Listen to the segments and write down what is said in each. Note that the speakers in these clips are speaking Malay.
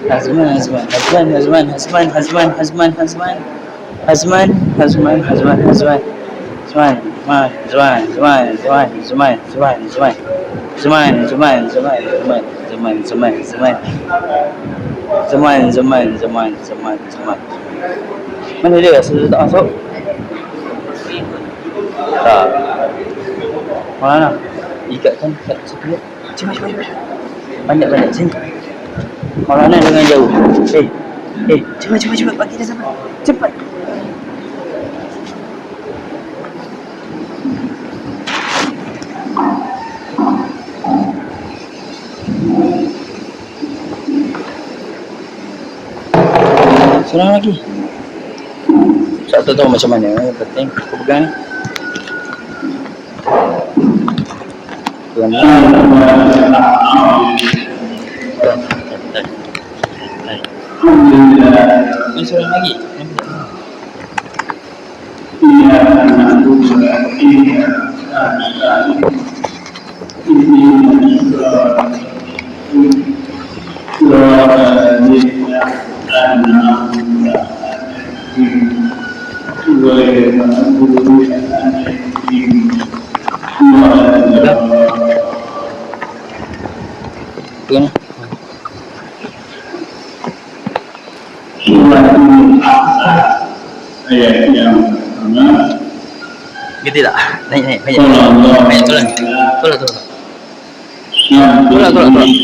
Hazman, Hazman, Hazman, Hazman, Hazman, Hazman, Hazman, Hazman, Hazman, Hazman, Hazman, Hazman, Hazman, Hazman, Hazman, Hazman, Hazman, Hazman, Hazman, Zaman, zaman, zaman, zaman, zaman, zaman, zaman, zaman, zaman, zaman, zaman, zaman. Mana dia? Sudah tak masuk? Tak. Mana? Ikatkan kat situ. Cepat, cepat, cepat. Banyak, banyak. Sini. Mana dengan jauh? Cepat, cepat, cepat. Bagi dia sampai. Cepat. Seorang lagi. Saya tak tahu macam mana. Yang penting aku pegang ni. Tuan. Ini seorang lagi. Tuan. Ayat yang pertama. Gitu tak? Naik. Banyak tolong. Tolong.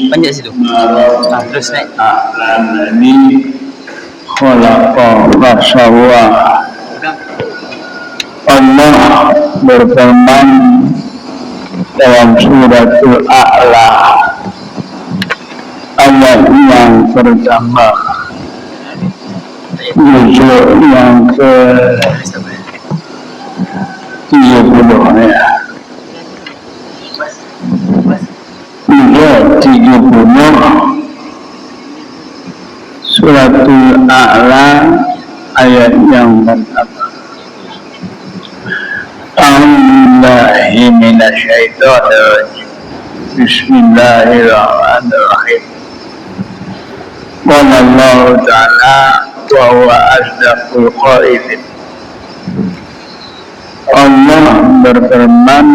Banyak situ. Terus naik. Alladzi khalaqa wa sawwa. Allah berfirman dalam suratul A'la ayat yang pertama juzuk yang ke 30 ya. Juzuk 30 suratul A'la ayat yang pertama. A'udzubillahi minasyaitonir rajim. Bismillahirrahmanirrahim. Qala Allah Ta'ala wa huwa asdaqul qailin. Allah berfirman,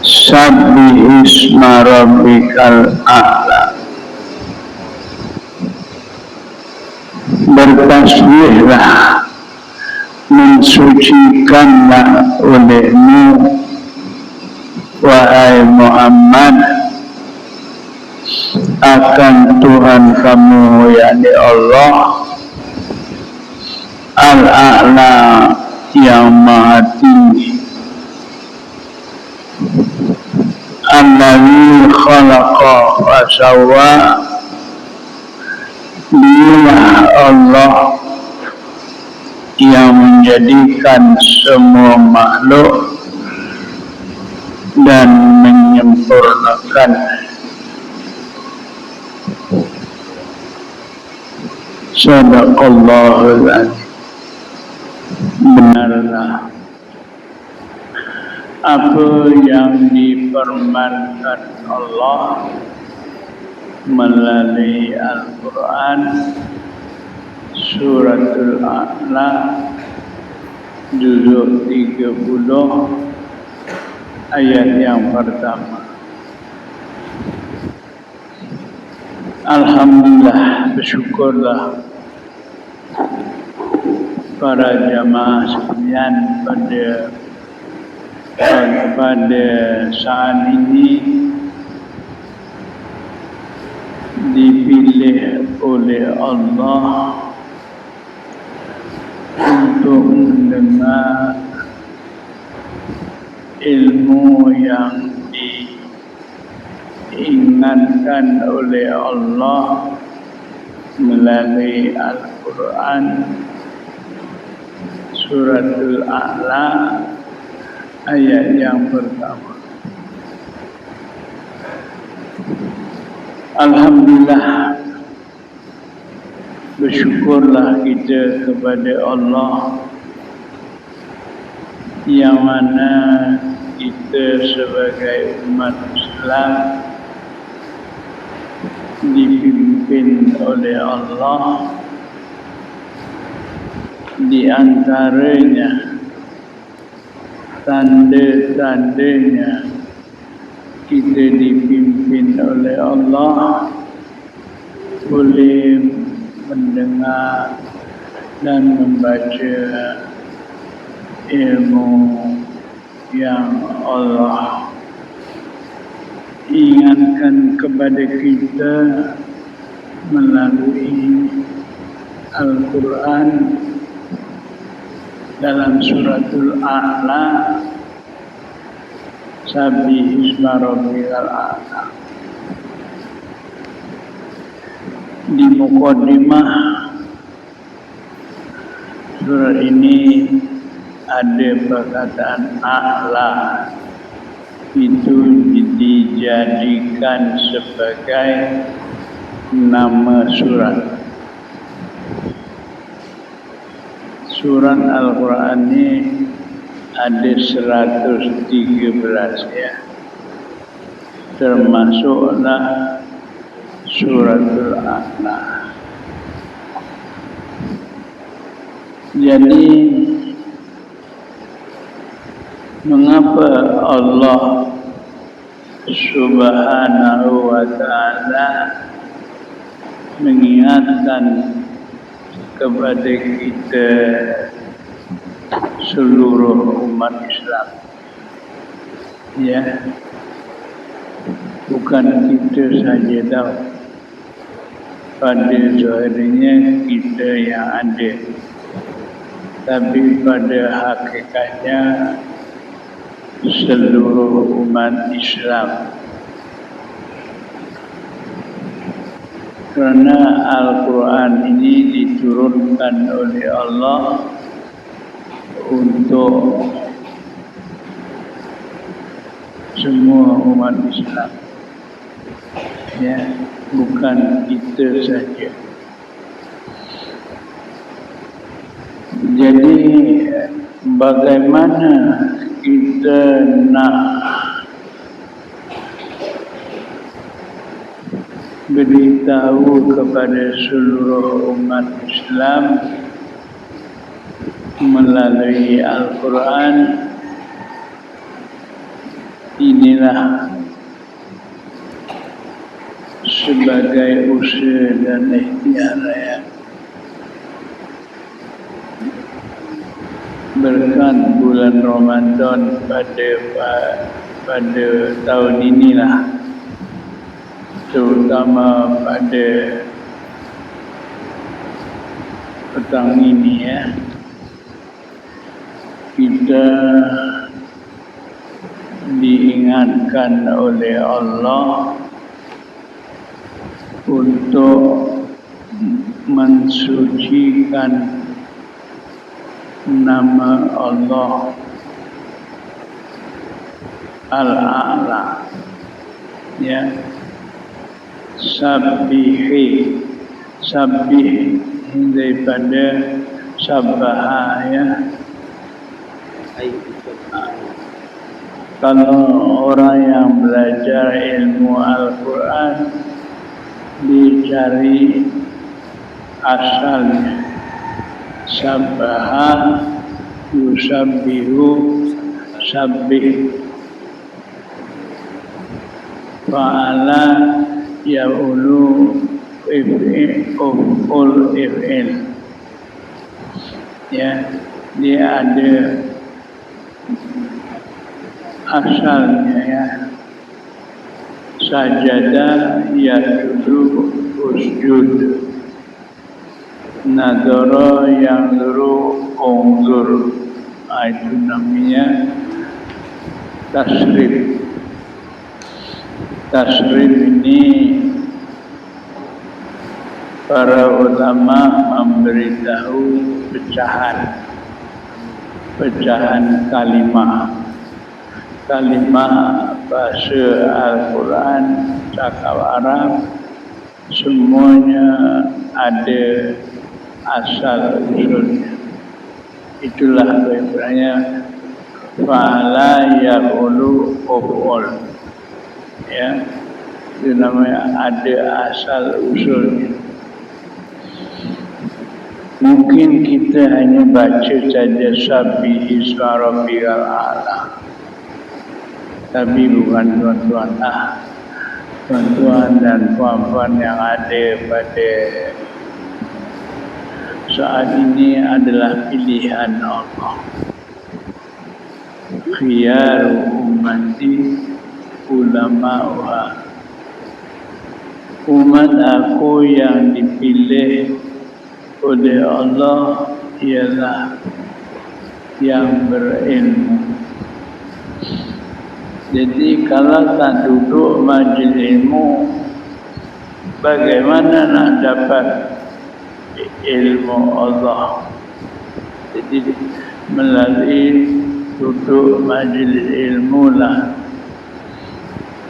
Sabbih isma rabbikal a'la. Bertasbihlah, mensucikanlah olehmu wahai Muhammad akan Tuhan kamu, yakni Allah Al-A'la, yang maha tinggi. Alladzi khalaqa wa sawwa, dialah Allah yang menjadikan semua makhluk dan menyempurnakan. Sadaqallahul adzim. Benarlah apa yang difirmankan Allah melalui Al-Quran suratul A'la juzuk 30 ayat yang pertama. Alhamdulillah, bersyukurlah para jamaah sekalian pada saat ini dipilih oleh Allah untuk mendengar ilmu yang diingatkan oleh Allah melalui Al-Quran suratul A'la ayat yang pertama. Alhamdulillah, bersyukurlah kita kepada Allah yang mana kita sebagai umat Islam dipimpin oleh Allah. Di antaranya tanda-tandanya kita dipimpin oleh Allah, boleh mendengar dan membaca ilmu yang Allah ingatkan kepada kita melalui Al-Quran dalam suratul A'la, Sabbih isma rabbikal a'la. Di muqaddimah surat ini ada perkataan A'la, itu dijadikan sebagai nama surat. Surat Al-Quran ini ada 113 ya, termasuklah suratul A'la. Jadi mengapa Allah Subhanahu wa ta'ala mengingatkan kepada kita seluruh umat Islam? Ya, bukan kita saja tahu, pada zahirnya kita yang ada, tapi pada hakikatnya seluruh umat Islam. Kerana Al-Quran ini diturunkan oleh Allah untuk semua umat Islam, ya, bukan kita saja. Jadi bagaimana kita nak beritahu kepada seluruh umat Islam melalui Al-Quran? Inilah sebagai usaha dan ikhtiar ya. Berkat bulan Ramadan pada tahun inilah, terutama pada petang ini ya, kita diingatkan oleh Allah untuk mensucikan nama Allah Al-A'la, ya. Sabbih daripada sabbaha ya. Kalau orang yang belajar ilmu Al-Quran dicari asalnya, sabbaha yusabbihu, sabbih, fa'ala ya'ulu if'il, ya, dia ada asalnya ya. Sajada yasjudu usjud, nadara yanzuru unzur, itu namanya tasrif. Tasrif ini para ulama memberitahu pecahan kalimah bahasa Al-Quran, cakap Arab, semuanya ada asal usulnya. Itulah sebenarnya fala yaqulu qul, ya, itu namanya ada asal usulnya. Mungkin kita hanya baca saja Sabbihi isma rabbikal a'la, tapi bukan tuan-tuan. Tuan-tuan dan puan-puan yang ada pada saat ini adalah pilihan Allah. Khiyar ummati ulama'uha, umat aku yang dipilih oleh Allah ialah yang berilmu. Jadi kalau tak duduk majlis ilmu, bagaimana nak dapat ilmu Allah? Jadi melalui duduk majlis ilmu lah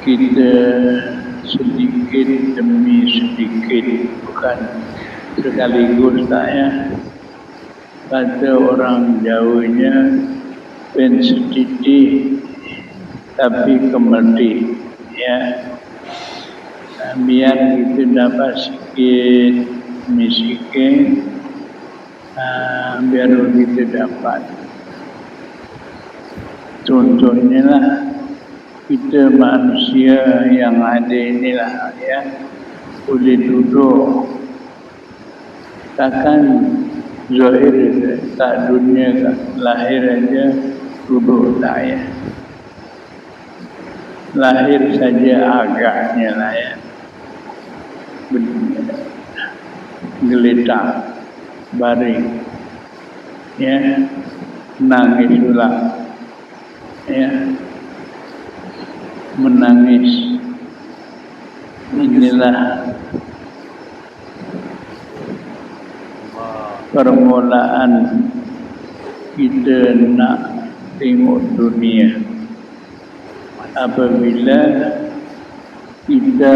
kita sedikit demi sedikit, bukan sekaligus tak ya. Kata orang Jawanya, pen sedikit tapi kemerti, ya. Biar kita dapat sikit demi sikit, biar kita dapat. Contohnya lah, kita manusia yang ada inilah, ya, boleh duduk. Takkan zahir tak dunia lahir aja duduk tak ya. Lahir saja agaknya lah ya, geletak baring, ya, nangis ulang, ya, menangis. Inilah permulaan kita nak tengok dunia. Apabila kita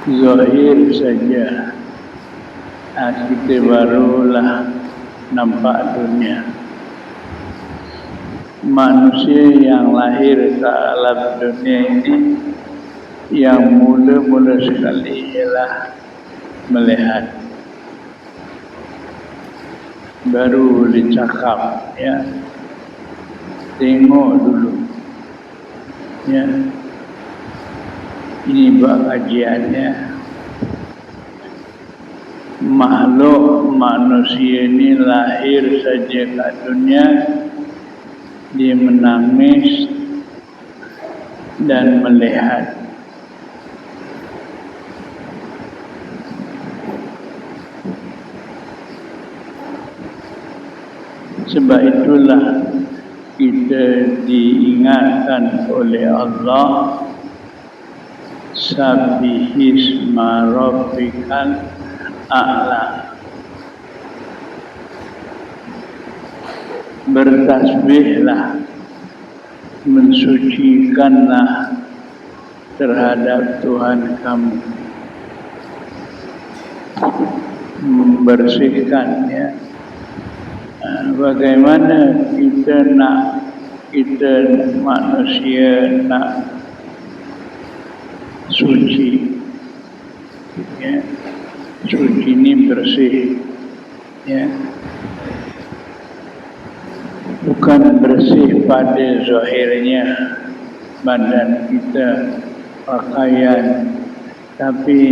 zahir saja, kita barulah nampak dunia. Manusia yang lahir ke alam dunia ini, yang mula-mula sekali ialah melihat. Baru boleh cakap, ya. Tengok dulu, ya. Ini bab kajiannya. Makhluk manusia ini lahir saja ke dunia, dia menangis dan melihat. Sebab itulah kita diingatkan oleh Allah, Sabbihi isma rabbikal a'la, bertasbihlah, mensucikanlah terhadap Tuhan kamu, membersihkan, ya. Bagaimana kita manusia nak suci, ya. Suci ini bersih, ya. Bukan bersih pada zahirnya badan kita, pakaian, tapi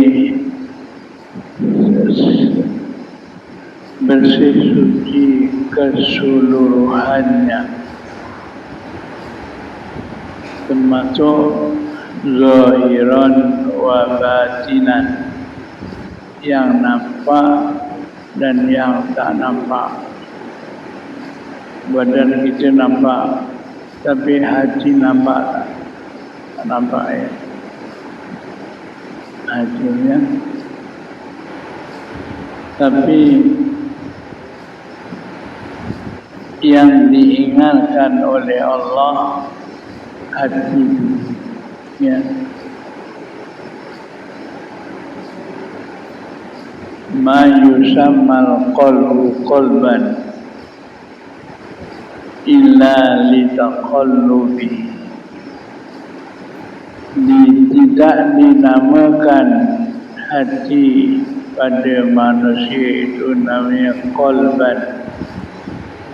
bersih suci keseluruhannya, termasuk zahiran wa batinan, yang nampak dan yang tak nampak. Badan kita nampak, tapi hati nampak tak nampak, ya. Hasilnya, tapi yang diingatkan oleh Allah hati, ya. Ma yusammal qalbu qalban, illa litaqallubi, tidak dinamakan hati pada manusia itu namanya qalban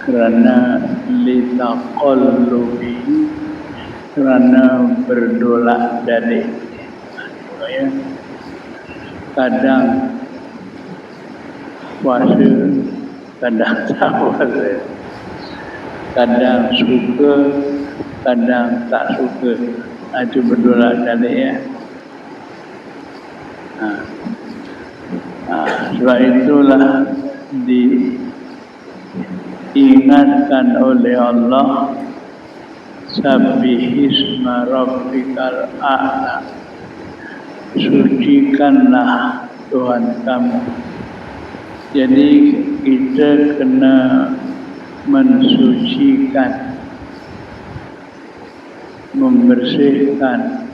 kerana litaqallubi, kerana berdolak dalik. Ya. Kadang puasa, kadang tak puasa, kadang suka, kadang tak suka. Itu berdolak dalik ya. Sebab itulah diingatkan oleh Allah, Sabbihisma rabbikal a'la, sucikanlah Tuhan kamu. Jadi kita kena mensucikan, membersihkan,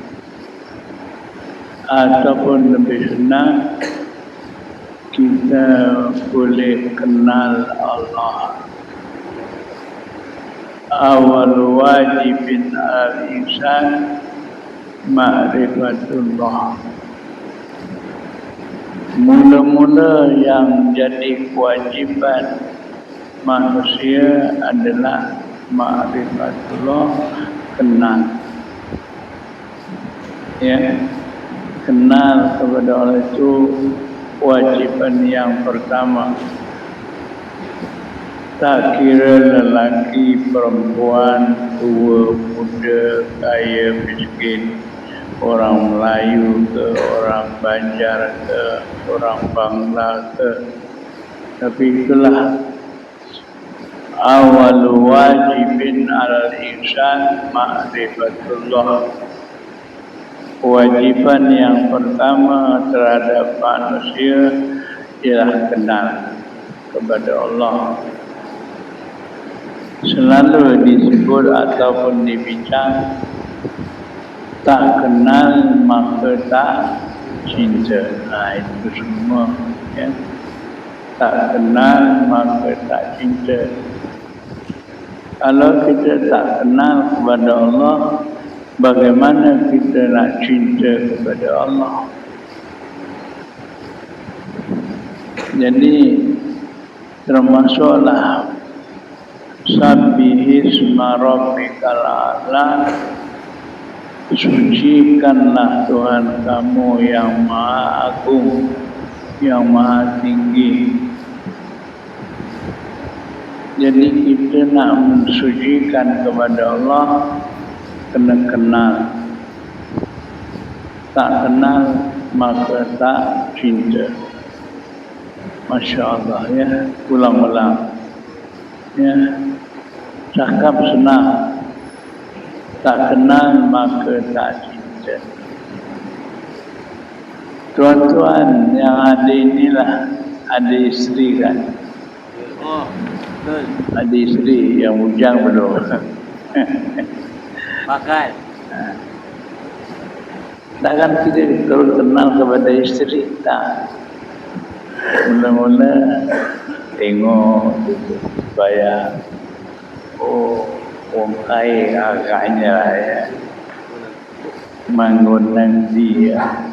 ataupun lebih senang kita boleh kenal Allah. Awal wajibin al-insan ma'rifatullah. Mula-mula yang jadi kewajiban manusia adalah ma'rifatullah, kenal. Ya, kenal kepada Allah itu kewajiban yang pertama. Tak kira lelaki, perempuan, tua, muda, kaya, miskin, orang Melayu ke, orang Banjar ke, orang Bangla ke. Tapi itulah awal wajibin al-insan ma'rifatullah. Kewajiban yang pertama terhadap manusia ialah kenal kepada Allah. Selalu disebut ataupun dibincang, tak kenal maka tak cinta. Itu semua ya. Tak kenal maka tak cinta. Kalau kita tak kenal kepada Allah, bagaimana kita nak cinta kepada Allah? Jadi termasuklah Sabbihisma rabbikal a'la, sucikanlah Tuhan kamu yang maha agung, yang maha tinggi. Jadi kita nak mensucikan kepada Allah, kena kenal. Tak kenal maka tak cinta. Masya Allah ya, ulang-ulang ya. Cakap senang, tak kenal maka tak cinta. Tuan-tuan yang ada inilah ada isteri kan? Oh, betul. Ada isteri yang bujang belum? Makan. Takkan kita kalau kenal kepada isteri tak. Mula-mula tengok supaya orang kaya agaknya ya, mengundang dia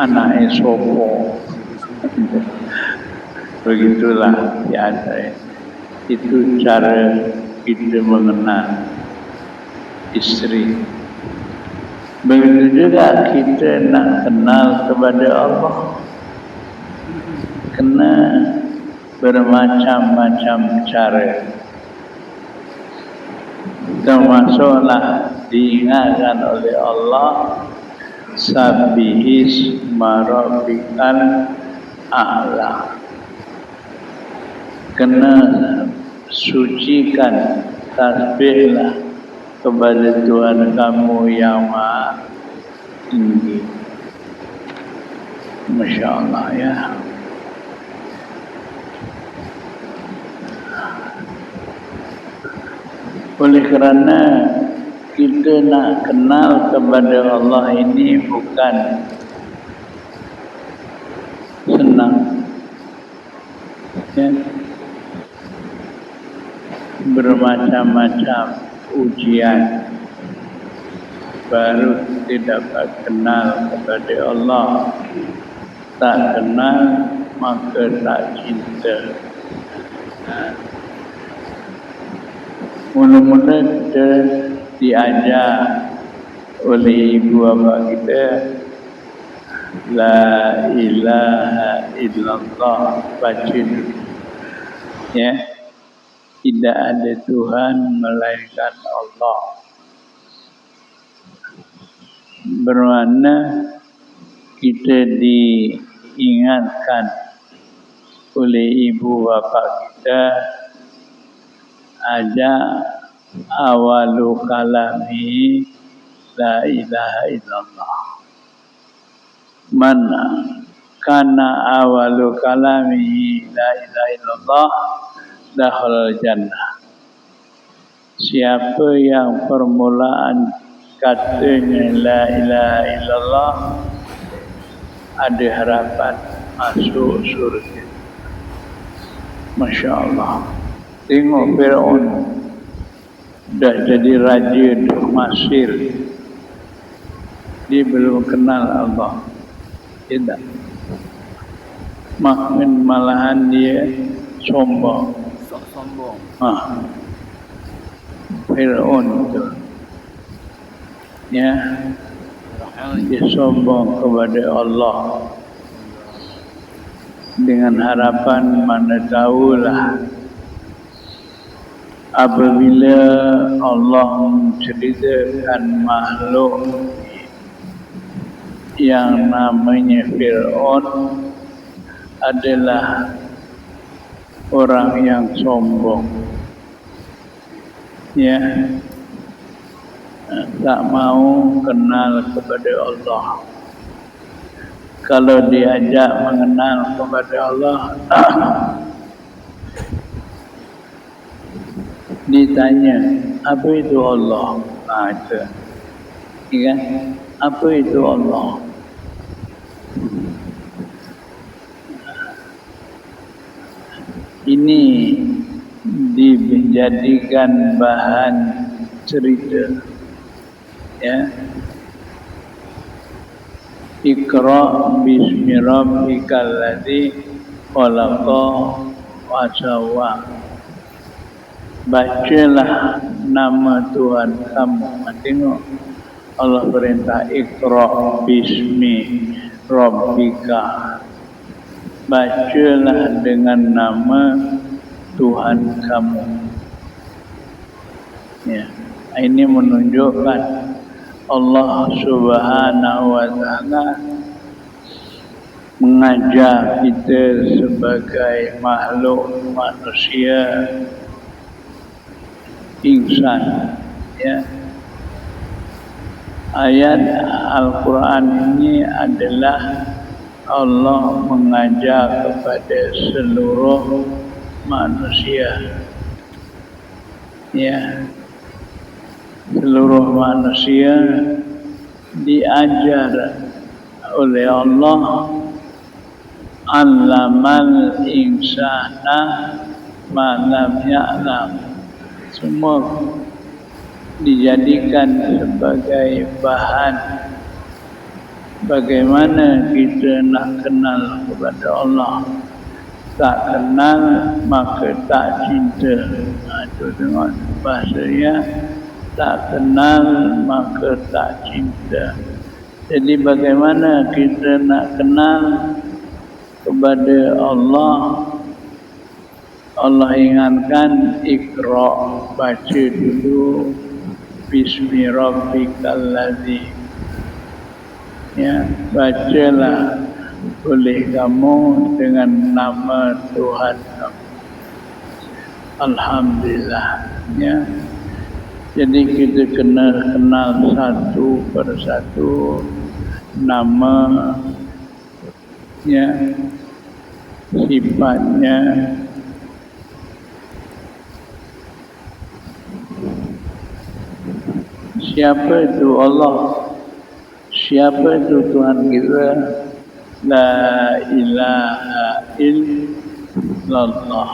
anaknya sopo. Begitulah biasa. Itu cara kita mengenal isteri. Begitu juga kita nak kenal kepada Allah, kena bermacam-macam cara. Termasuklah diingatkan oleh Allah, Sabbihisma rabbikal a'la. Kena sucikan, tasbihlah kepada Tuhan kamu yang maha tinggi. Masya Allah ya. Oleh kerana kita nak kenal kepada Allah ini bukan senang ya. bermacam-macam ujian, baru kita dapat kenal kepada Allah. Tak kenal maka tak cinta. Mula-mula kita diajar oleh ibu bapa kita, La ilaha illallah, baca dulu. Ya, tidak ada Tuhan melainkan Allah. Bermakna kita diingatkan oleh ibu bapa kita, ajak awalu kalami la ilaha illallah. Mana kana awalu kalami la ilaha illallah dakhala jannah. Siapa yang permulaan katanya la ilaha illallah, ada harapan masuk surga. Masya Allah. Tengok Fir'aun dah jadi raja di Mesir, dia belum kenal Allah. Tidak. Malahan dia sombong. Fir'aun itu. Ya, dia sombong kepada Allah dengan harapan mana tahulah apabila Allah menceritakan makhluk yang namanya Fir'aun adalah orang yang sombong, ya, tak mau kenal kepada Allah. Kalau diajak mengenal kepada Allah, ditanya, apa itu Allah? Itu, ya, apa itu Allah? Ini dijadikan bahan cerita, ya. Iqra bismi rabbikal ladzi khalaqa wa sawwa. Bacalah nama Tuhan kamu. Tengok, Allah perintah Iqra bismi rabbika. Bacalah dengan nama Tuhan kamu. Ya, ini menunjukkan Allah Subhanahu wa Ta'ala mengajar kita sebagai makhluk manusia, insan, ya. Ayat Al-Quran ini adalah Allah mengajar kepada seluruh manusia, ya. Seluruh manusia diajar oleh Allah, allamal insana ma lam ya'lam. Semua dijadikan sebagai bahan bagaimana kita nak kenal kepada Allah. Tak kenal maka tak cinta. Itu tengok bahasanya, tak kenal maka tak cinta. Jadi bagaimana kita nak kenal kepada Allah? Allah ingatkan, Iqra, baca dulu bismi rabbikal ladzi. Ya, bacalah oleh kamu dengan nama Tuhan kamu. Alhamdulillah, ya. Jadi kita kena kenal satu persatu nama, ya, sifatnya. Siapa itu Allah? Siapa itu Tuhan kita? La ilaha illallah.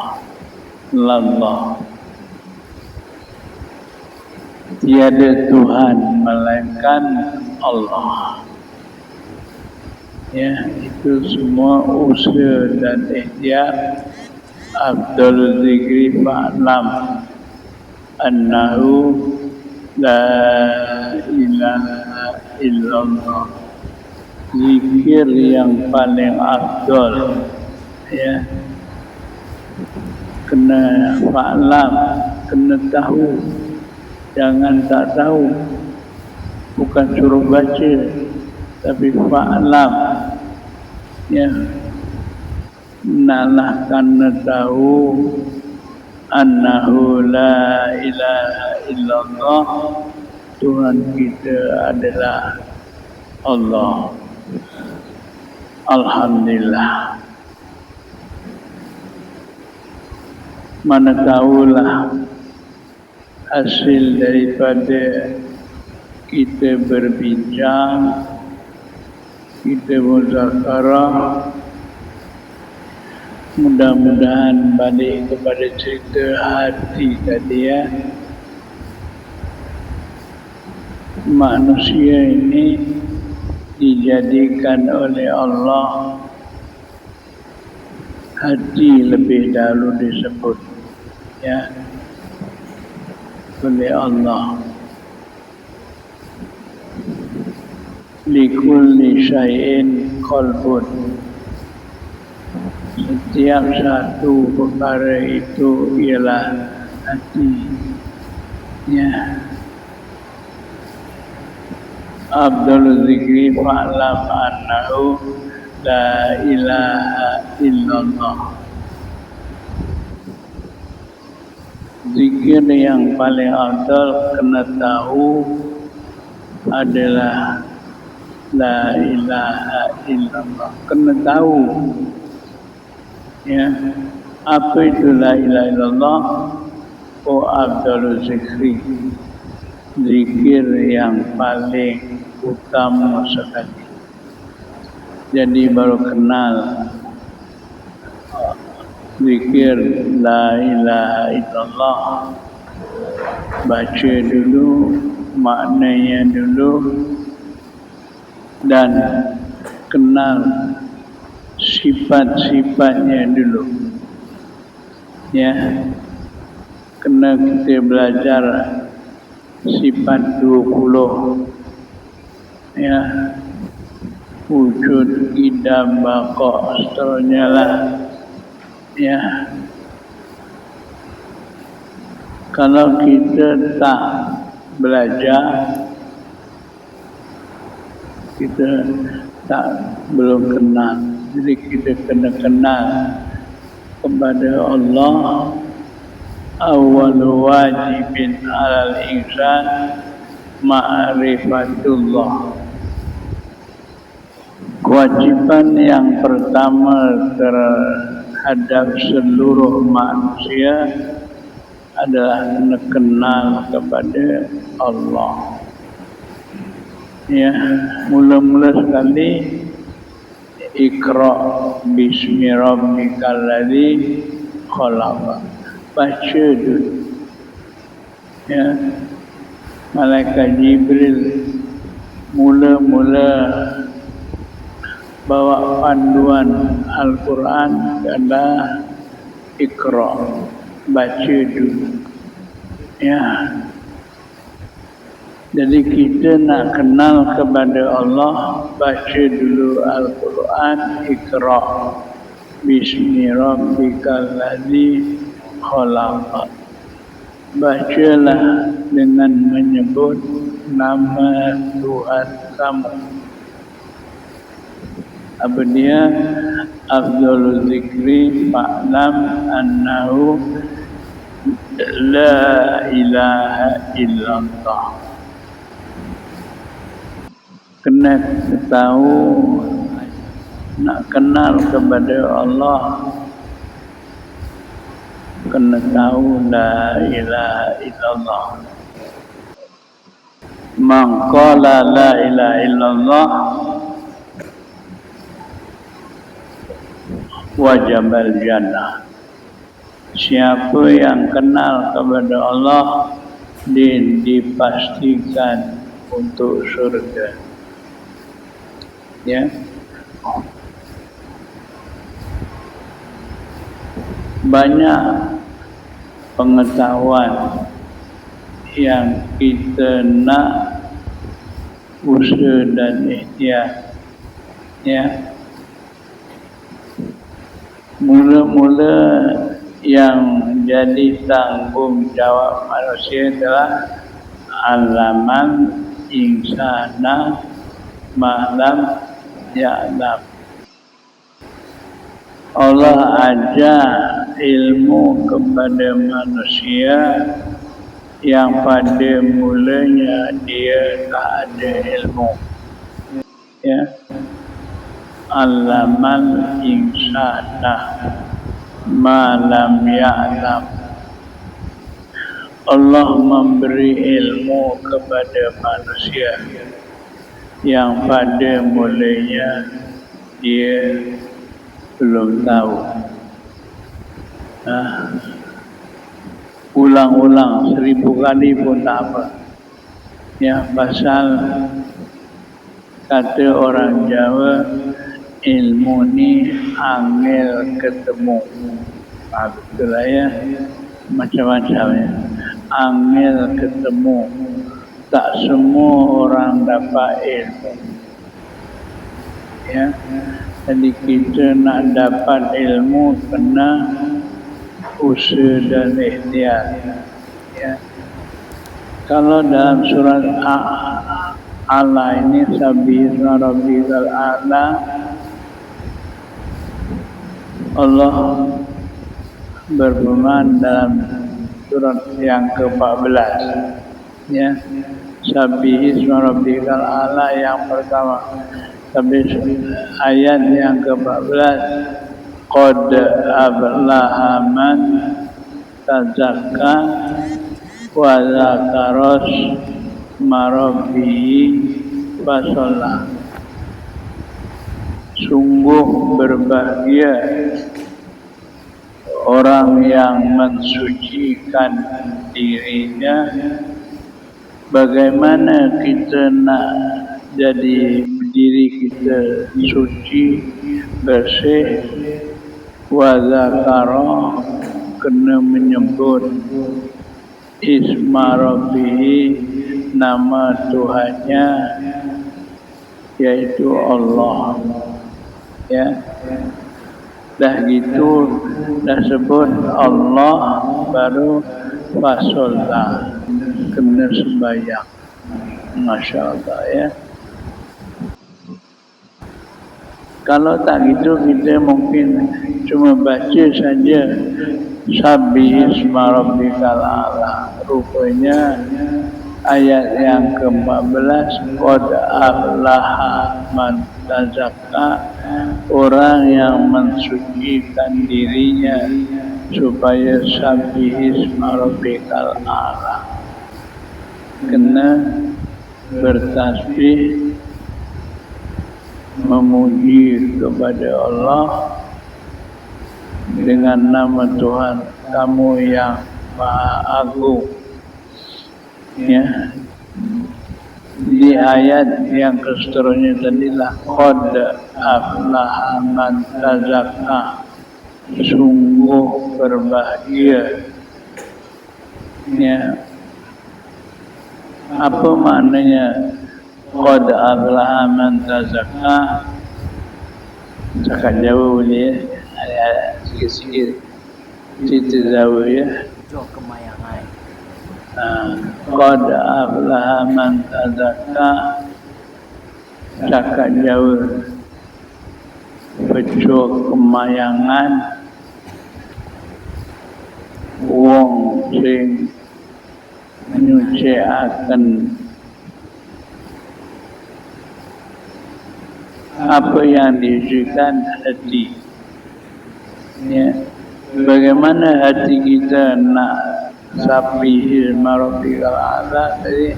tiada Tuhan melainkan Allah. Ya, itu semua usaha dan ikhtiar afdalul zikri fa'lam annahu la ilaha illallah. Zikir yang paling afdal, ya, kena fa'lam, kena tahu, jangan tak tahu. Bukan suruh baca, tapi fa'lam, ya, naklah kena tahu annahu la ilaha illallah, Tuhan kita adalah Allah. Alhamdulillah. Mana tahulah hasil daripada kita berbincang, kita muzakarah, mudah-mudahan balik kepada cerita hati tadi, ya. Manusia ini dijadikan oleh Allah, hati lebih dahulu disebut, ya, oleh Allah. Likulli syai'in qalbun, setiap satu perkara itu ialah hati, ya. Afdalul zikri fa'lam annahu la ilaha illallah. Zikir yang paling afdal kena tahu adalah la ilaha illallah. Kena tahu, ya, apa itu la ilaha illallah. Oh, afdalul zikri, zikir yang paling utama sekali. Jadi baru kenal zikir la ilaha illallah, baca dulu maknanya dulu, dan kenal sifat-sifatnya dulu, ya. Kena kita belajar sifat 20, ya, wujud, idam, baqa, seterusnya lah, ya. Kalau kita tak belajar, kita belum kenal. Jadi kita kena kenal kepada Allah. Awal wajibin alal insan ma'rifatullah. Kewajiban yang pertama terhadap seluruh manusia adalah kena kenal kepada Allah. Ya, mula-mula sekali Iqra bismi rabbikal ladzi khalaq. Baca dulu, ya. Malaikat Jibril mula-mula bawa panduan Al-Quran adalah Iqra, baca dulu, ya. Jadi kita nak kenal kepada Allah, baca dulu Al-Quran. Iqra bismi rabbikal ladzi khalaq. Bacalah dengan menyebut nama Tuhan kamu. Apa dia? Afdalul zikri fa'lam annahu la ilaha illallah. Kena tahu, nak kenal kepada Allah, kena tahu la ilaha illallah. Man qala la ilaha illallah wajibal jannah. Siapa yang kenal kepada Allah, dipastikan untuk surga. Ya. Banyak pengetahuan yang kita nak usaha dan ikhtiar. Ya. Mula-mula yang jadi tanggungjawab manusia adalah alaman insana ma'lam ya'lam. Allah ajar ilmu kepada manusia yang pada mulanya dia tak ada ilmu. Ya. Alaman insana ma'lam ya'lam. Allah memberi ilmu kepada manusia yang pada mulanya dia belum tahu. Ulang-ulang 1000 kali pun tak apa. Ya, pasal kata orang Jawa, ilmu ni angel ketemu. Betul lah ya, macam-macam ya. Angel ketemu. Tak semua orang dapat ilmu. Ya. Jadi kita nak dapat ilmu kena usaha dan ikhtiar. Ya. Kalau dalam surat A'la ini Sabbihisma Rabbikal A'la, Allah berfirman dalam surat yang ke-14. Ya. Sabbihisma Rabbikal A'la yang pertama. Tapi ayat yang ke-14, qad aflaha man tazakka wa dzakara isma rabbih fasalla. Sungguh berbahagia orang yang mensucikan dirinya. Bagaimana kita nak jadi diri kita suci, bersih, wa zakara, kena menyebut isma rabbih, nama Tuhannya, yaitu Allah. Ya. Dah gitu, dah sebut Allah, baru fasolah, kena sembahyang. Masya Allah ya. Kalau tak gitu kita mungkin cuma baca saja Sabbihisma Rabbikal A'la. Rupanya ayat yang ke-14, qad aflaha man tazakka, orang yang mensucikan dirinya supaya Sabbihisma Rabbikal A'la. Kena bertasbih, memuji kepada Allah dengan nama Tuhan kamu yang Maha Agung. Ya. Di ayat yang seterusnya tadilah qad aflaha man tazakka, sungguh berbahagia. Ya. Apa maknanya qad aflaha man tazakka? Cakap Jawa boleh ya? Ada sikit-sikit cerita Jawa ya. Qad aflaha man tazakka, cakap Jawa, pecuh kemayangan wong sing menyuciakan apa yang disucikan hati. Ya. Bagaimana hati kita nak Sabbihisma Rabbikal A'la tadi,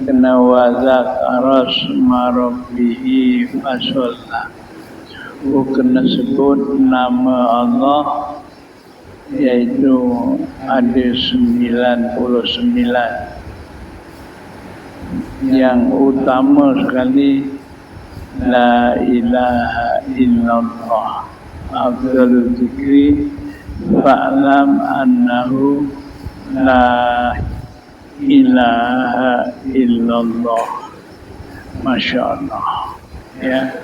kena wa dzakara isma rabbih fasalla. Kena sebut nama Allah, yaitu ada 99. yang utama sekali la ilaha illallah. Afdalul zikri fa'lam annahu la ilaha illallah. Masya Allah. Ya,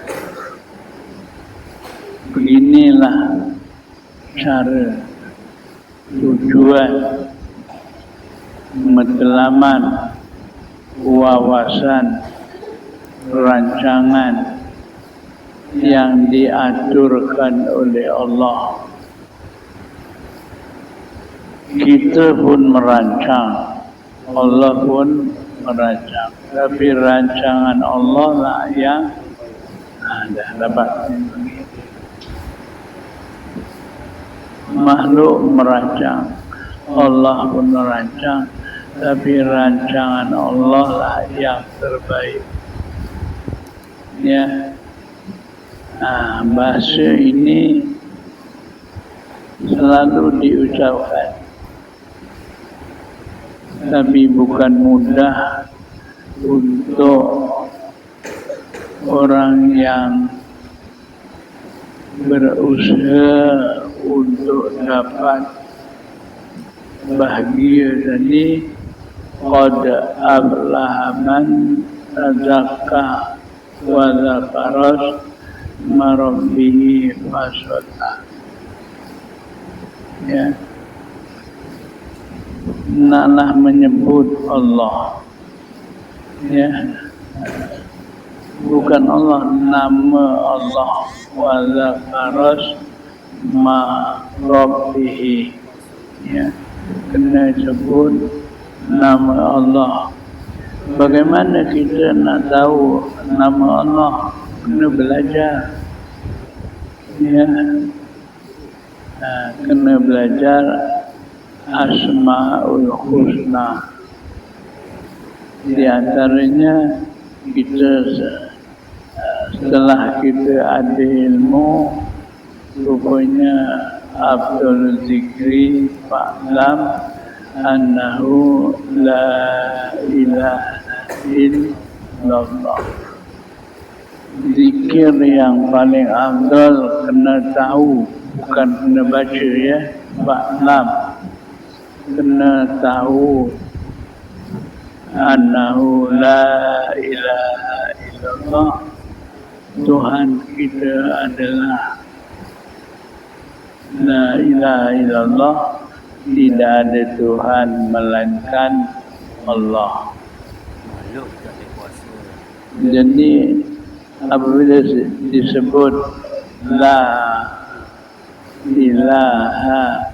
beginilah cara tujuan matlaman wawasan rancangan yang diaturkan oleh Allah. Kita pun merancang, Allah pun merancang, tapi rancangan Allah lah yang ada. Dapat makhluk merancang, Allah pun merancang, tapi rancangan Allah lah yang terbaik. Ya, bahasa ini selalu diucapkan, tapi bukan mudah untuk orang yang berusaha untuk dapat bahagia tadi. Qad aflaha man tazakka wa dzakara isma rabbih fasalla. Ya, naklah menyebut Allah. Ya, bukan Allah, nama Allah. Wa dzakara isma rabbih. Ya, kena sebut nama Allah. Bagaimana kita nak tahu nama Allah? Kena belajar. Ya, kena belajar Asmaul Husna. Di antaranya kita setelah kita ada ilmu, rupanya Abdul Zikri fa'lam annahu la ilaha illallah. Zikir yang paling afdal kena tahu, bukan kena baca, ya. Fa'lam, kena tahu annahu la ilaha illallah. Tuhan kita adalah la ilaha illallah. Tidak ada Tuhan melainkan Allah. Jadi apabila disebut la ilaha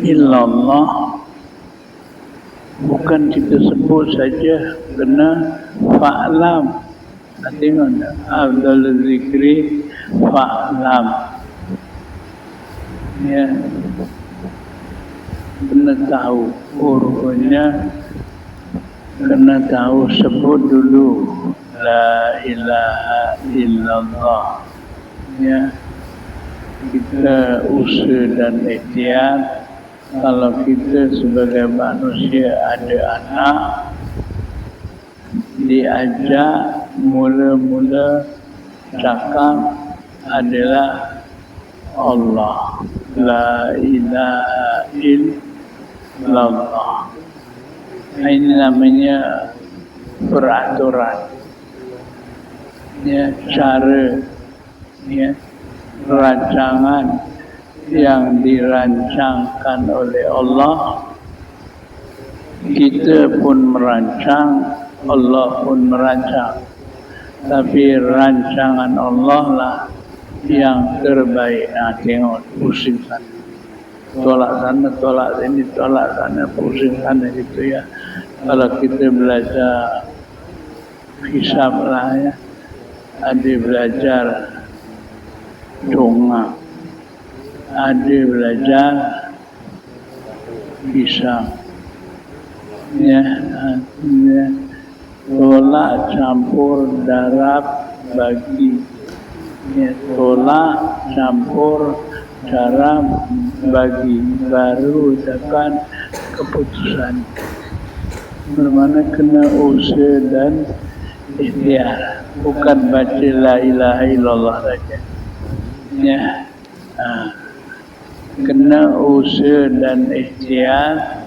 illallah, bukan kita sebut saja, kena fa'lam. Tengok, Abdul Zikri fa'lam. Ya, kena tahu rupanya, kena tahu sebut dulu la ilaha illallah. Ya, kita usaha dan ikhtiar. Kalau kita sebagai manusia ada anak, diajak mula-mula cakap adalah Allah, la ilaha illallah. Ini namanya peraturan, ya, cara, ya, rancangan yang dirancangkan oleh Allah. Kita pun merancang, Allah pun merancang, tapi rancangan Allah lah yang terbaik. Tengok, pusing sana, tolak sana, tolak sini, tolak sana, pusing sana, gitu ya. Kalau kita belajar hisab lah, ya, ada belajar dongak, ada belajar hisab, ya, tolak campur darab bagi, ya, tolak campur darab bagi, baru dapat keputusan. bermakna kena usaha dan ikhtiar, bukan baca la ilaha illallah saja. Ya, kena usaha dan ikhtiar,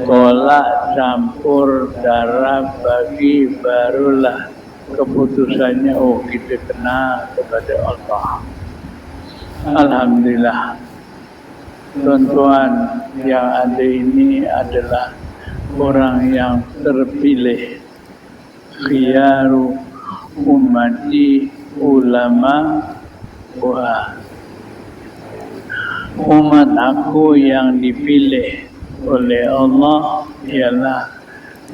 tolak campur darah bagi, barulah keputusannya kita kena kepada Allah. Alhamdulillah, tuan-tuan yang ada ini adalah orang yang terpilih, khiyaru ummati ulama wa umat aku yang dipilih oleh Allah ialah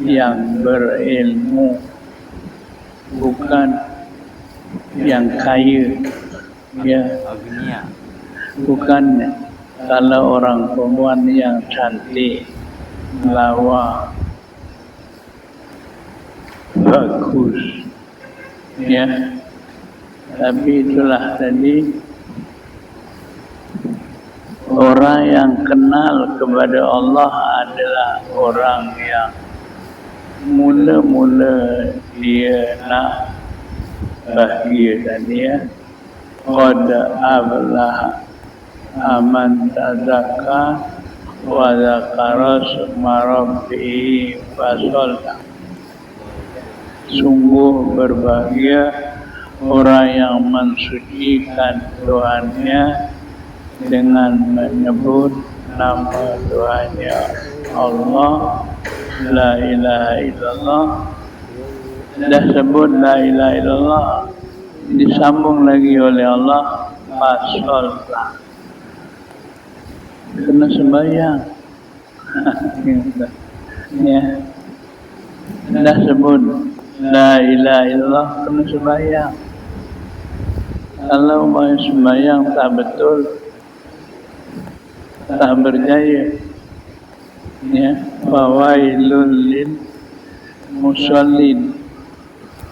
yang berilmu, bukan yang kaya. Ya, bukan kalau orang perempuan yang cantik, lawa, bagus, ya. Tapi itulah tadi, orang yang kenal kepada Allah adalah orang yang mula-mula dia nak bahagia tadi, ya. Qad aflaha man tazakka wa dzakara isma rabbih fasalla. Sungguh berbahagia orang yang mensucikan Tuhannya dengan menyebut nama Tuhannya Allah, la ilaha illallah. Dah sebut la ilaha illallah, disambung lagi oleh Allah, fasollah, kena sembahyang. Ya, dah sebut la ilaha illallah, kena sembahyang. Kalau mau sembahyang tak betul, tak berjaya, ya, fawailul lil musallin,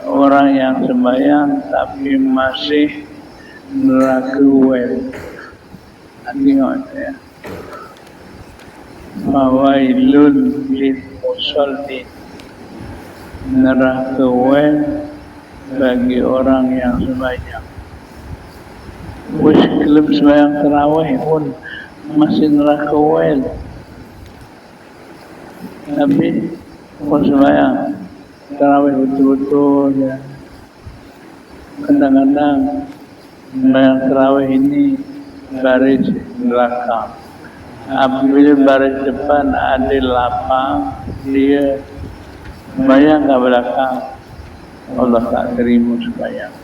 orang yang sembahyang tapi masih neraka wel. Tengok, ya, fawailul lil musallin, neraka wel bagi orang yang sembahyang. Wis kelem sembahyang tarawih pun masih neraka wel. Tapi pun sembahyang tarawih betul-betul, ya. Kadang-kadang sembahyang tarawih ini baris belakang. Apabila baris depan ada lapang, dia sembahyang ke belakang, Allah tak terima sembahyang.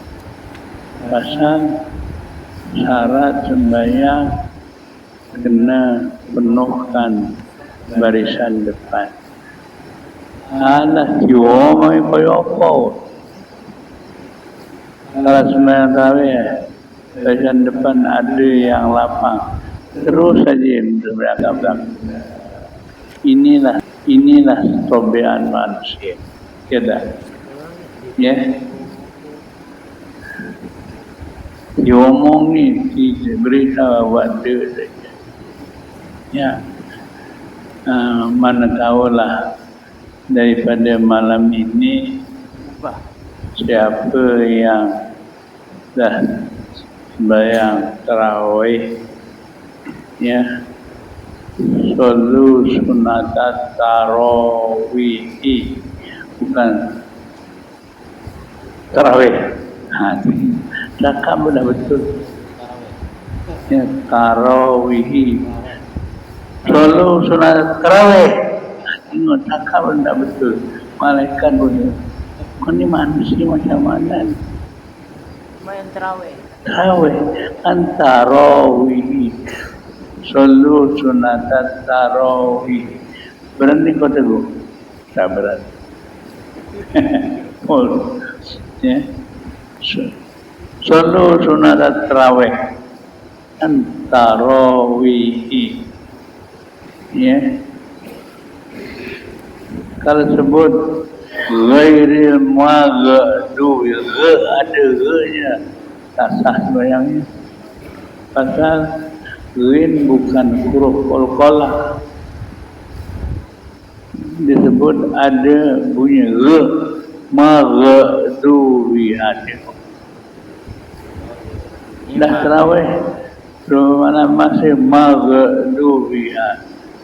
Pasal syarat sembahyang kena penuhkan barisan depan. Alah, jiwa mai kaya apa? Kalau sembahyang tarawih, barisan depan ada yang lapang, terus saja belakang. Inilah tobian manusia. Tidak, ya. Diomongi, diberitahu waktu saja. Ya, mana tahulah daripada malam ini siapa yang dah sembahyang tarawih, ya, sallu sunatat tarawih, bukan tarawih. Cakap dah betul, ya, tarawih, sallu sunatat tarawih. Tengok, cakap dah betul. Malaikat pun, kau ni manusia macam mana? Main terawih. Tarawih kan tarawih, sallu sunatat tarawih. Berhenti kau teguh, tak berhenti. Oh, ya, sallu sunatat tarawih kan tarawih, ya. Kalau sebut ghairil maghdubi, ada nya, tak sah sembahyangnya. Pasal ghain bukan huruf qalqalah. disebut ada bunyi re, maghdubi alaihim. Dah terawih, mana masih maghdubi,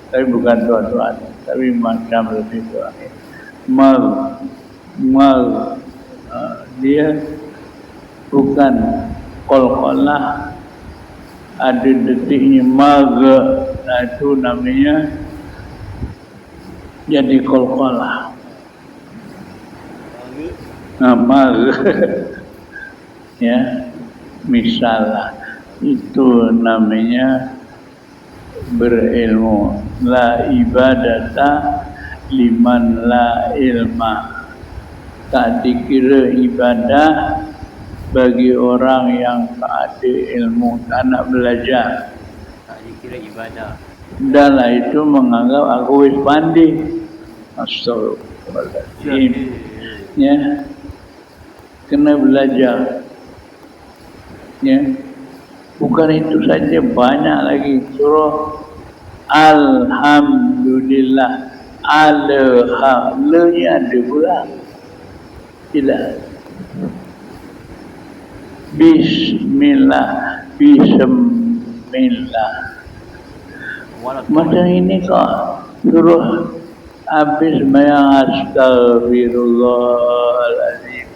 tapi bukan tuan-tuan, tapi macam lebih kurang. Dia bukan qalqalah, ada detiknya nah itu namanya jadi qalqalah. Ya, misalnya itu namanya berilmu. La ibadata liman la ilma. Tak dikira ibadah bagi orang yang tak ada ilmu, tak nak belajar. Tak dikira ibadah. Dah lah itu menganggap aku wis pandai. Astagfirullahaladzim. Ya, kena belajar. Ya, bukan itu saja, banyak lagi surah. Alhamdulillah. Alhamdulillah ada pula. Tidak. Bismillah. Bismillah. Macam ini kok suruh habis sembahyang astagfirullahaladzim.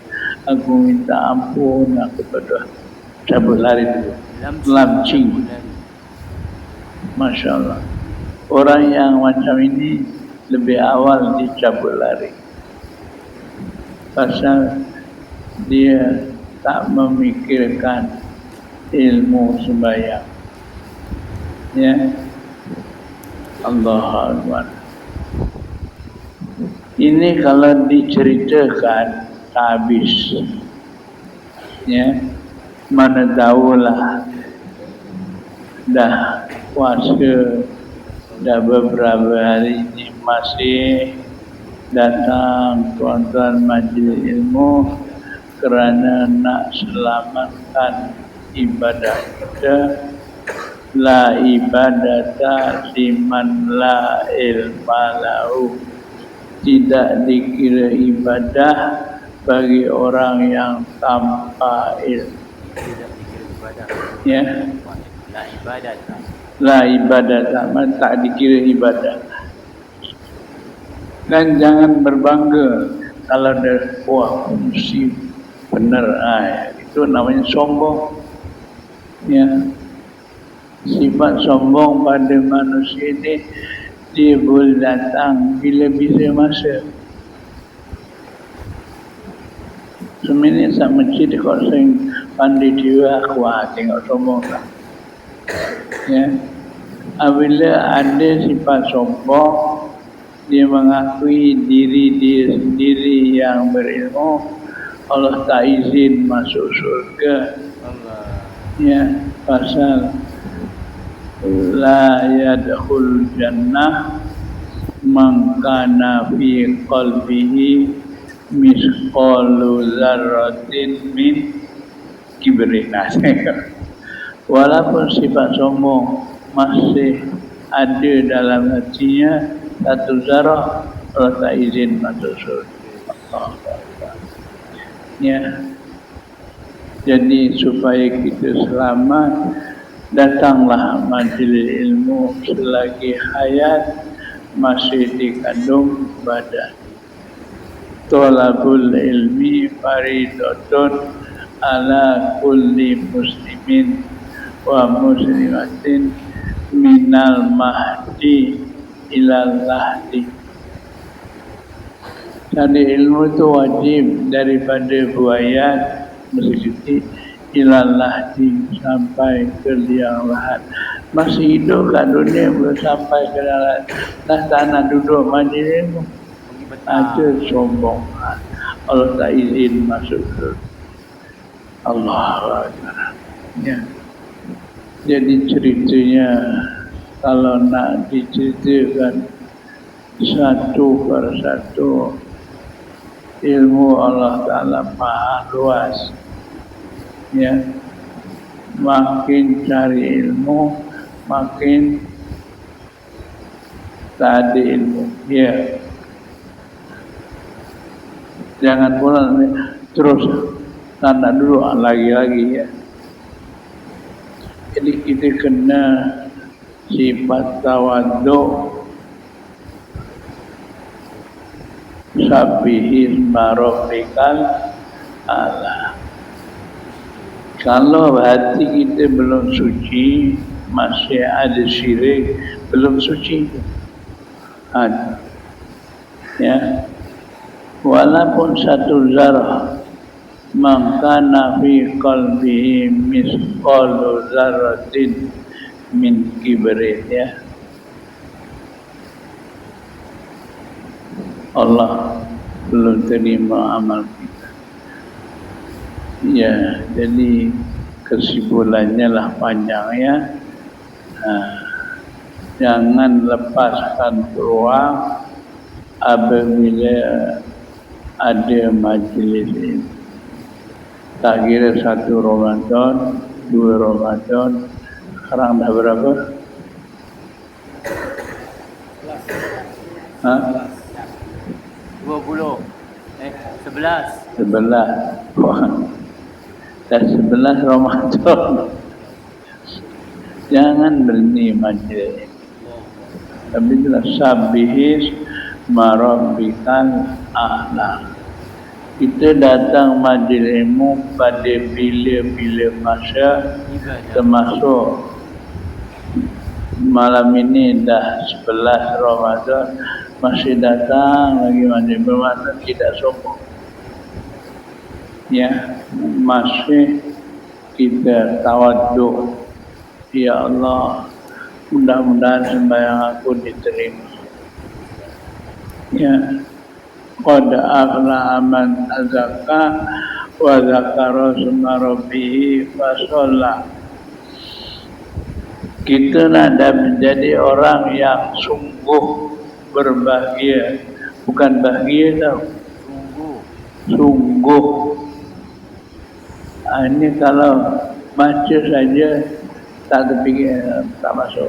Aku minta ampun kepada cabut lari dulu. Lamcing. Masya Allah. Orang yang macam ini lebih awal dicabut lari. Pasal dia tak memikirkan ilmu sembahyang. Ya. Allahu Akbar. Ini kalau diceritakan tak habis. Ya. Mana tahulah dah puasa dah beberapa hari ini masih datang tuan-tuan majlis ilmu kerana nak selamatkan ibadah kita. La ibadata liman la ilma lahu. Tidak dikira ibadah bagi orang yang tanpa ilmu. Tidak dikira ibadah. Ya. La ibadata. La ibadata, tak dikira ibadah. Dan jangan berbangga kalau ada wah fungsi benar, itu namanya sombong. Ya, sifat sombong pada manusia ini dia boleh datang bila-bila masa. Sebenarnya sak masjid kau sing pandai jiwa aku tengok sombong lah. Ya, apabila ada sifat sombong, dia mengakui diri dia sendiri yang berilmu, Allah tak izin masuk surga. Ya, pasal la yadkhul jannah man kana fi qalbihi misqalu dzarratin min kibrin. Walaupun sifat sombong masih ada dalam hatinya satu zarah, Allah tak izin masuk surga. Ya. Jadi supaya kita selamat, datanglah majlis ilmu selagi hayat masih dikandung badan. Thalabul ilmi faridatun ala kulli muslimin wa muslimatin minal mahdi ilal lahdi. Jadi ilmu itu wajib daripada buayat mesti ilal lahdi sampai ke liang lahat. Masih hidup kat dunia belum sampai ke lahat. Dah tak nak duduk majlis ilmu. Ada sombong. Allah tak izin masuk ke Allah. Ya. Jadi ceritanya kalau nak diceritakan satu per satu, ilmu Allah Ta'ala maha luas. Ya, makin cari ilmu, makin tak ada ilmu. Ya, Jangan pula terus tanda dulu lagi-lagi ya. Jadi kita kena sifat tawadhu, Sabbihi isma rabbikal a'la. Kalau hati kita belum suci, masih ada syirik, belum suci. Ada. Ya. Walaupun satu zarah, maka fi qalbihi misqalu zarratin min kibrin, ya. Allah belum terima amal kita. Ya, jadi kesimpulannya lah panjang ya. Jangan lepaskan peluang apabila ada majlis ini. Tak kira 1 Ramadan, 2 Ramadan, sekarang dah berapa? Ha? 20. 11. 11. Dan 11 Ramadan. Jangan berhenti majlis. Tapi itulah Sabbihis marabbikal a'la. Kita datang majlis ilmu pada bila-bila masa, termasuk malam ini dah 11 Ramadan, masih datang lagi majlis, bermakna tidak sombong. Ya, masih kita tawaduk. Ya Allah, mudah-mudahan sembahyang aku diterima. Ya, qad aflaha man tazakka wa dzakara isma rabbih fa shalla. Kita ada menjadi orang yang sungguh berbahagia, bukan bahagia tau, sungguh. Ini kalau baca saja tak terfikir, tak masuk.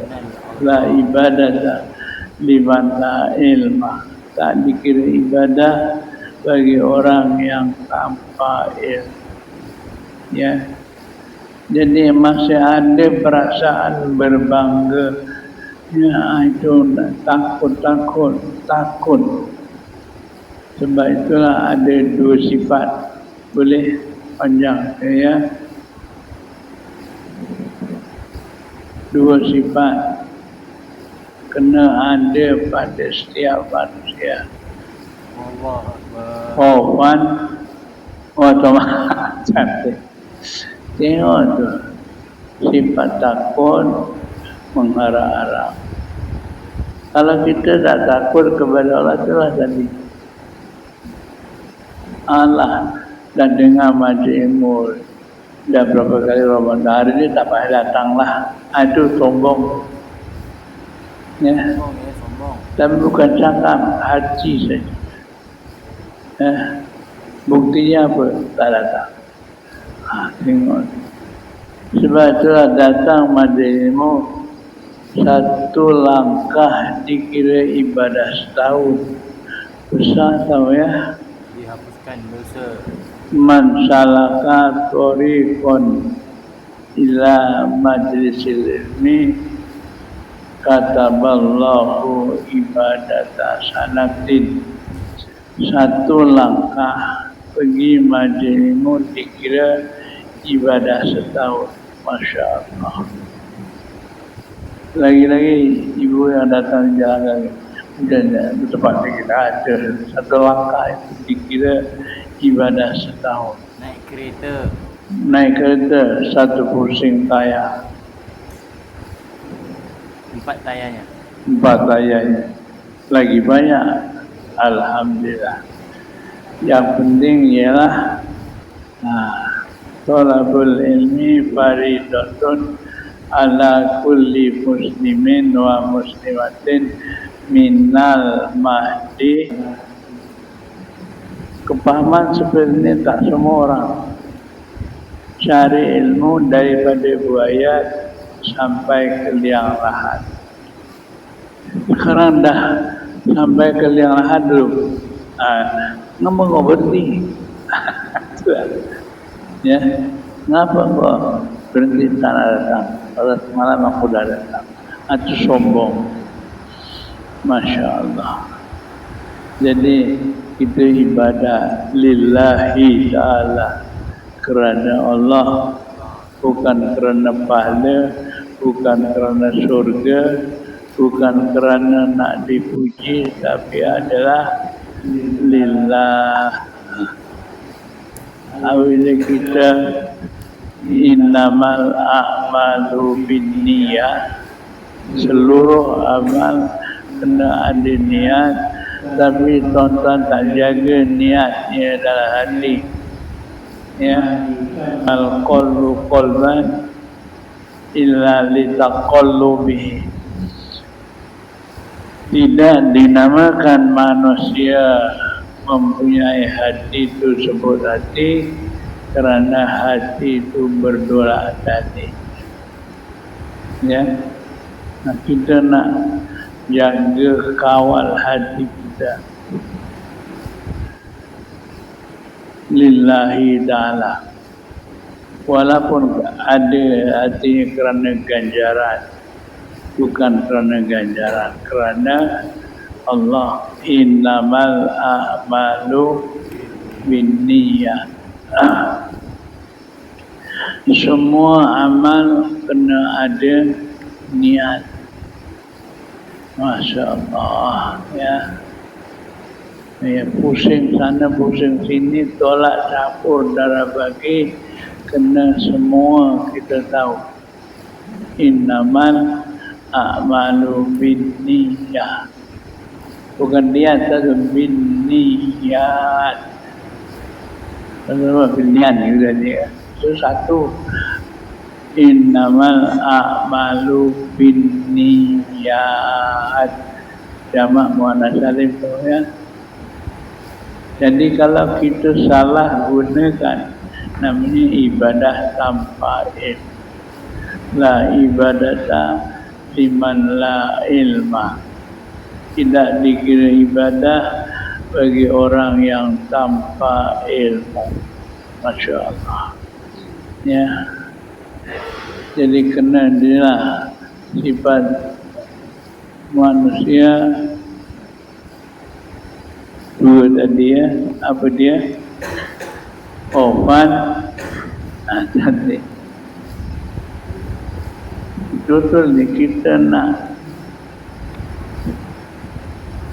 La ibadah liman la ilma, tak dikira ibadah bagi orang yang tanpa ilmu. Ya, jadi masih ada perasaan berbangga. Ya, itu takut. Sebab itulah ada 2 sifat. Boleh panjang ya. 2 sifat kena ada pada setiap manusia. Khaufan wa tama'an. Tengok tu, sifat takut, mengharap-harap. Kalau kita tak takut kepada Allah, itulah tadi Allah dan dengar majlis ilmu dah berapa kali Ramadan, hari ini tak payah datanglah. Itu sombong. Ya. Tapi bukan cakap, hati saja. Buktinya apa? Tak datang. Tengok. Sebab itulah datang majlis ilmu, 1 langkah dikira ibadah setahun. Besar tahu ya. Dihapuskan dosa. Man salaka tariqan ila majlisil ilmi kataballahu ibadata sanatin. 1 langkah pergi majlis ilmu dikira ibadah setahun. Masya Allah. Lagi-lagi ibu yang datang jalan dan tempat kita ada 1 langkah itu dikira ibadah setahun. Naik kereta 1 pusing tayar. 4 tayarnya. 4 tayarnya. Lagi banyak. Alhamdulillah. Yang penting ialah thalabul ilmi faridatun ala kulli muslimin wa muslimatin minal mahdi. Kepahaman seperti ini tak semua orang. Cari ilmu daripada buaya sampai ke liang lahat. Sekarang dah sampai ke liang lahat dulu. Ngapa kau berhenti? Ya, ngapa kau berhenti tanah datang? Pada semalam aku dah datang. Itu sombong. Masya Allah. Jadi kita ibadah lillahi ta'ala, kerana Allah, bukan kerana pahala, bukan kerana surga, bukan kerana nak dipuji, tapi adalah lillah. Apabila kita innamal a'malu binniyat, seluruh amal kena ada niat, tapi tuan-tuan tak jaga niatnya dalam hati, ya, al-qalbu qalban illa litaqallubihi. Tidak dinamakan manusia mempunyai hati itu sebut hati, kerana hati itu berdolak hati. Ya, nah, kita nak jaga kawal hati kita lillahi ta'ala, walaupun ada hatinya kerana ganjaran, bukan kerana ganjaran, kerana Allah. Innamal a'malu binniyat. Semua amal kena ada niat. Masya Allah, ya. Ya, pusing sana pusing sini, tolak campur darah bagi, kena semua kita tahu. Innamal a'malu binniyat. Bukan niat, tapi binniyat. Sama binniyat juga dia. Itu satu. Innamal a'malu binniyat. Jamak muannas salim tu, ya. Jadi kalau kita salah gunakan, namanya ibadah tanpa ilmu. La ibadata liman la ilma. Tidak dikira ibadah bagi orang yang tanpa ilmu. Masya Allah. Ya. Jadi kena dia sifat manusia dua tadi, ya. Apa dia? Ofan, tadi. Betul ni kita nak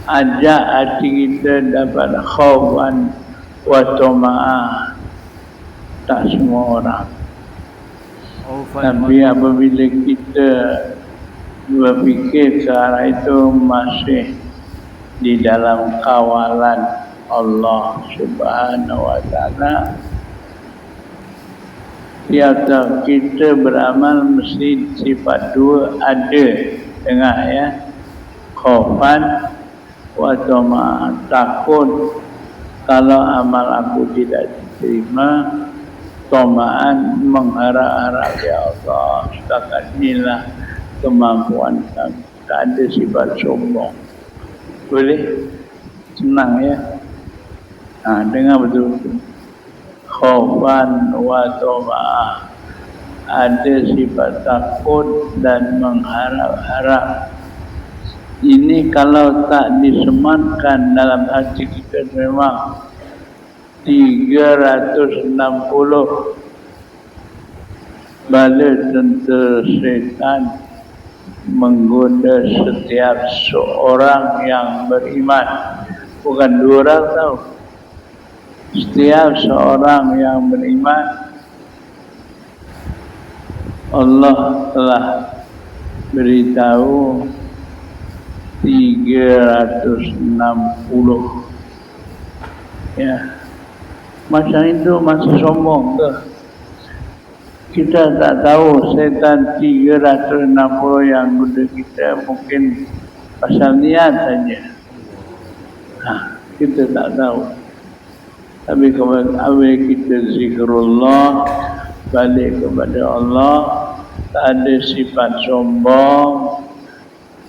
ajak hati kita dapat khaufan wa toma'ah. Tak semua orang. Tapi apabila kita berfikir ke arah itu, masih di dalam kawalan Allah Subhanahu wa ta'ala, tiap kita beramal mesti sifat dua ada, dengar, ya. Khaufan wa toma'ah, takut kalau amal aku tidak diterima, toma'an, mengharap-harap, ya Allah, setakat inilah kemampuan kami. Tak ada sifat sombong. Boleh? Senang, ya. Dengar betul-betul. Khaufan wa toma'ah, ada sifat takut dan mengharap-harap. Ini kalau tak disematkan dalam hati kita, memang 360 bala tentera syaitan menggoda setiap seorang yang beriman. Bukan 2 orang tahu. Setiap seorang yang beriman, Allah telah beritahu 360. Ya. Macam itu masih sombong ke? Kita tak tahu setan 360 yang goda kita, mungkin pasal niat saja. Kita tak tahu. Tapi kalau kita zikrullah, balik kepada Allah, tak ada sifat sombong,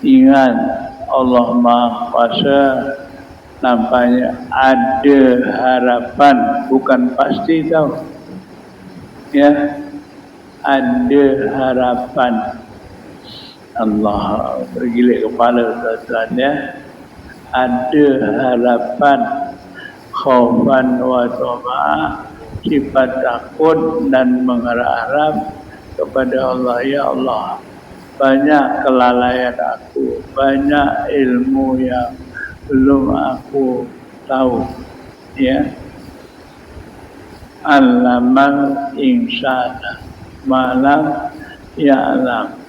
ingat Allah Maha Kuasa, nampaknya ada harapan, bukan pasti tahu. Ya, ada harapan. Allah bergilik kepala tuan-tuan ya. Ada harapan, khaufan wa tama'ah, sifat takut dan mengharap kepada Allah. Ya Allah, banyak kelalaian aku, banyak ilmu yang belum aku tahu. Ya, Allamal insana malam ya'lam.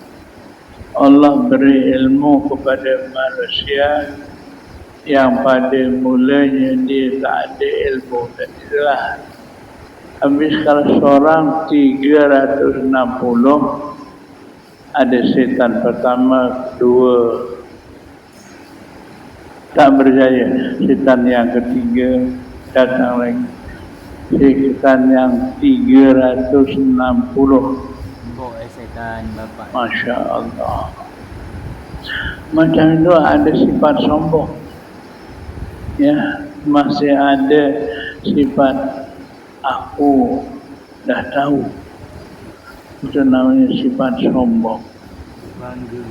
Allah beri ilmu kepada manusia yang pada mulanya dia tak ada ilmu. Dan itulah habis kalau seorang 360 ada setan pertama, kedua tak berjaya, setan yang ketiga datang lagi, setan yang 360. Setan bapak. Masya Allah. Macam itu ada sifat sombong. Ya, masih ada sifat aku dah tahu. Itu namanya sifat sombong.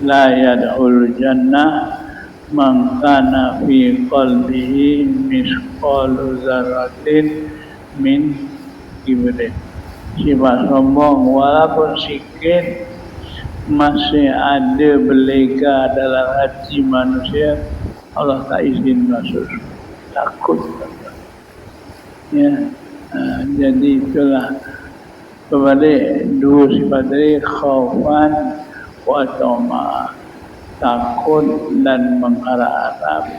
La yad'ul jannah man kana fi qalbihi misqalu dzarratin min kibrin. Sifat sombong walaupun sikit masih ada belega dalam hati manusia, Allah tak izin masuk. Takut. Ya, jadi itulah kembali dua sifat tadi, khaufan wa tama'ah, takut dan mengharap.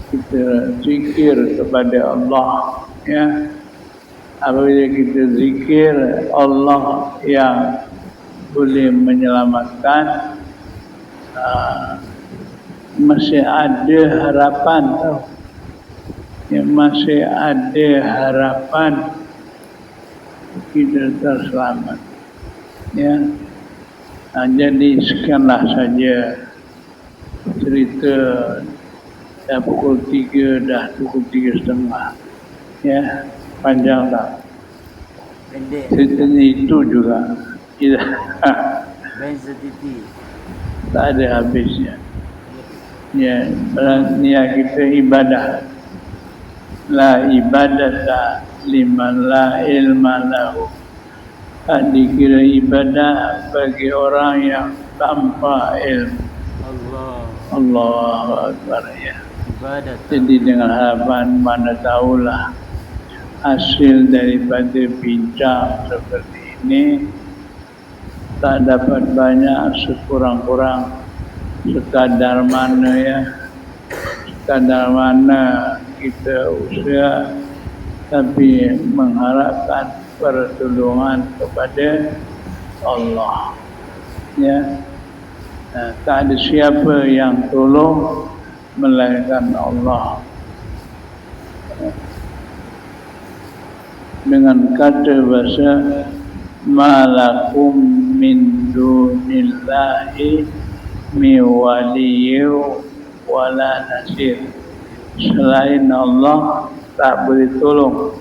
Kita zikir kepada Allah. Ya, apabila kita zikir Allah yang boleh menyelamatkan, masih ada harapan tau. Ya, masih ada harapan kita terselamat. Ya, jadi sekianlah saja cerita. Dah pukul 3, dah pukul 3:30. Ya, panjang tak? Pendek. Ceritanya itu juga tidak Benzatiti. tak ada habisnya. Ya, niat kita ibadah. La ibadata liman la ilma lahu. Tak dikira ibadah bagi orang yang tanpa ilmu. Allahu Akbar ya. Ibadat. Jadi dengan harapan mana tahulah hasil daripada bincang seperti ini tak dapat banyak, sekurang-kurang sekadar mana ya, sekadar mana kita usaha tapi mengharapkan pertolongan kepada Allah. Ya, tak ada siapa yang tolong melainkan Allah. Dengan kata bahasa malakum min dunillahi mi waliyyu wala nasir. Selain Allah tak boleh tolong,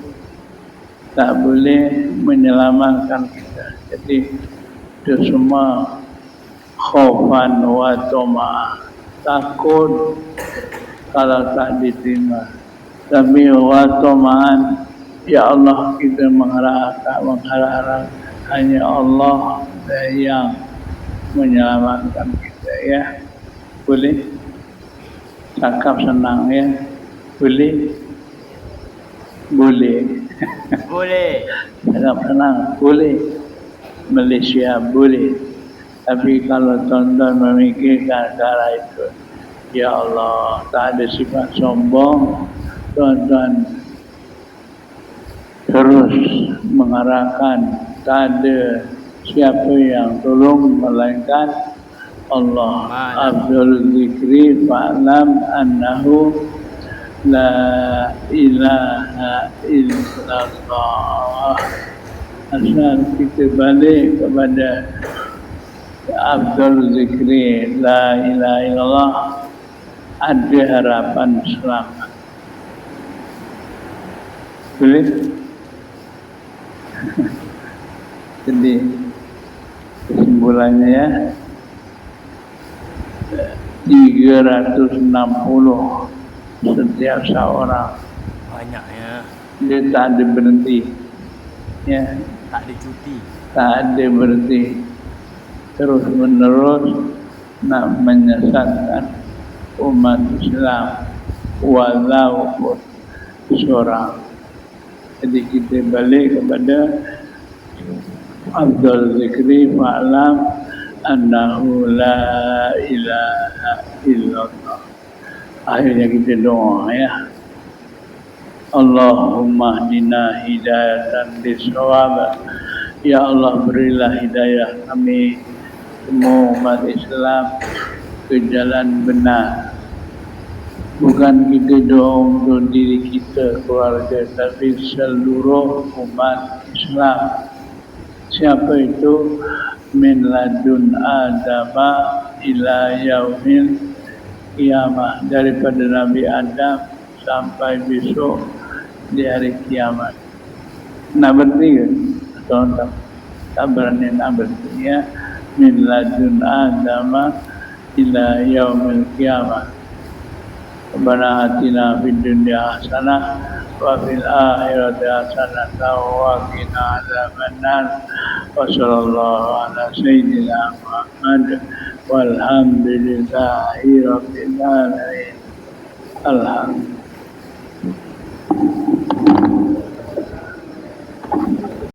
tak boleh menyelamatkan kita. Jadi itu semua khaufan wa tama'ah, takut kalau tak diterima. Tapi wa tama'an, ya Allah, kita mengharap hanya Allah yang menyelamatkan kita. Ya, boleh cakap senang ya, boleh Boleh. cakap senang boleh, Malaysia boleh. Tapi kalau tuan-tuan memikirkan cara itu, ya Allah, tak ada sifat sombong, tuan-tuan terus mengharapkan tak ada siapa yang tolong melainkan Allah. Abdul Zikri fa'lam annahu la ilaha illallah. Asal kita balik kepada Abdul Zikri la ilaha illallah, ada harapan selamat. Boleh? Jadi kesimpulannya ya, 360 setiap seorang. Banyak ya. Dia tak ada berhenti. Ya, Tak ada cuti. tak ada berhenti. Terus menerus nak menyesatkan umat Islam walaupun seorang. Jadi kita balik kepada Abdul Zikri fa'lam annahu la ilaha illallah. Akhirnya kita doa ya. Allahumma hdina hidayatan lisawab. Ya Allah, berilah hidayah kami semua umat Islam ke jalan benar. Bukan kita doa untuk diri kita, keluarga, tapi seluruh umat Islam. Siapa itu? Min ladun adama ila yaumil kiamah. Daripada Nabi Adam sampai besok di hari kiamat. Nak berhenti ke? Atau tak berani nak berhenti ya. Min ladun adama ila yaumil kiamah. Rabbana atina fid dunya hasanah wa fil akhirati hasanah wa qina adzabannar. Wa sallallahu ala sayyidina Muhammad walhamdulillahi rabbil alamin. Alhamdulillah.